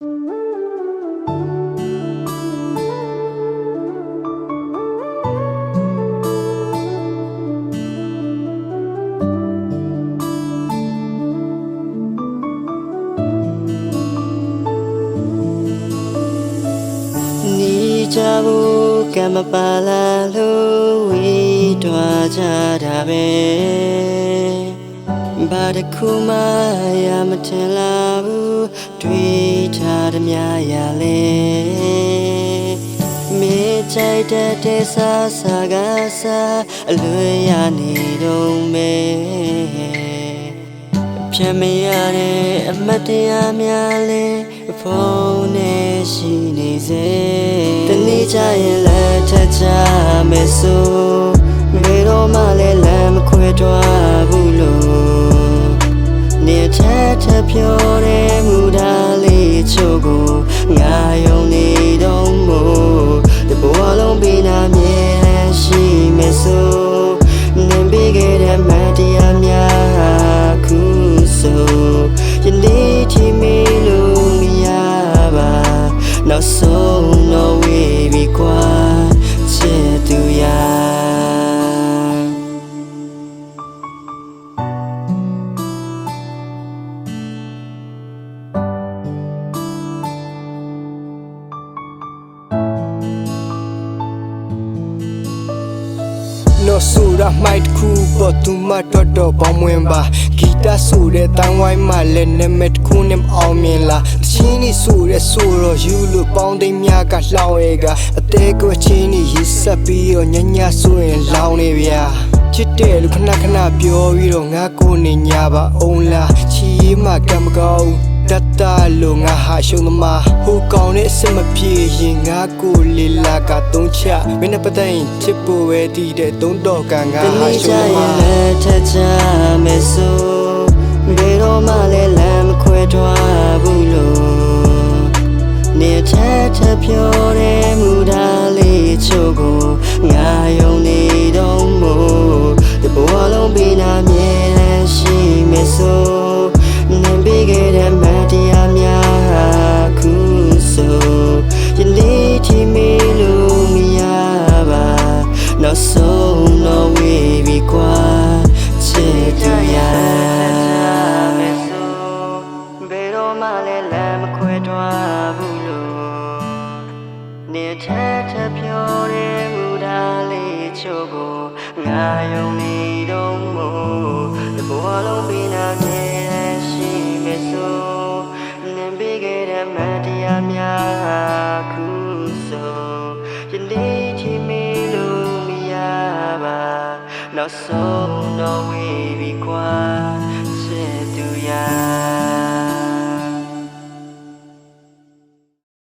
Jabu kamapala lui dua jadabe badakuma yamatelabu dwi jadamya yale me chai de sa sagasa aluya ni dong meဖြတ်မရတဲ့အမတ်တရားများလဲဖုန်းနဲ့ရှိနေစေတနေ့ကျရင်လက်ထပ်ချမယ်ဆိုဘယ်တော့မှလည်းလမ်းမခွဲတော့ဘူးလို့နေထက်ပြောတဲ့မူသားလေးချို့ကိုငါယုံနေတော့မို့တဘဝလုံးပြီးနာမြဲရှိမယ်ဆိုနင်ပေးခဲ့တဲ့မတ်တရားများခုယနေ့ထိမေးလို့မရပါနောက်ဆုံးတော့ဝေးပြီကွာချစ်သူရနော်ဆိုတာမိုက်ခုပေါ်သူမတော်ပေါင်းမွင်ပါဂီတဆိုတဲ့တန်ဝိုင်းမှာလည်းနမက်ခုနဲ့အောင်မြင်လာတချင်းนี่ဆိုတဲ့ဆိုတော့ယူလို့ပေါင်းသိမ်းများကလှောင်းရဲကအသေးကိုချင်းนี่ရစ်ဆက်ပြီးတော့ညညဆိုရင်လောင်းနေဗျာချစ်တယ်လို့ခဏပြောပြီးတော့ငါကိုနေညာပါအောင်လားချီးမှကံမကောင်းတတလို့ငါဟာရှုံးသမားဟိုကောင်နဲ့အစမပြေရင်ငါကိုလေးလာကသုံးချမင်းနဲ့ပတ်သက်ရင်ချစ်ဖို့ပဲတည်တဲ့သုံးတော်ကငါဟာရှုံးသမားလက်ထပ်ချမယ်ဆိုဘယ်တော့မှလည်းလမ်းမခွဲတော့ဘူးလို့နေထက်ပြောတဲ့မူသားလေးချို့ကိုငါယုံနေတော့မို့တဘဝလုံးပြီးနာမြဲရှိမယ်ဆိုနင်ပေးခဲ့တဲ့မတ်တရားများခုဆိုယနေ့ထိမေးလို့မရပါနောက်ဆုံးတော့ဝေးပြီကွာချစ်သူရမယ်ဆိုဘယ်တော့မှလည်းလမ်းမခွဲတော့ဘူးလို့နေထက်ပြောတဲ့မူသားလေးချို့ကိုငါယုံနေတော့မို့တဘဝလုံးပြီးနာမြဲရှိမယ်ဆိုနင်ပေးခဲ့တဲ့မတ်တရားများခုဆိုယနေ့ထိမေးလို့မရပါနောက်ဆုံးတော့ဝေးပြီကွာ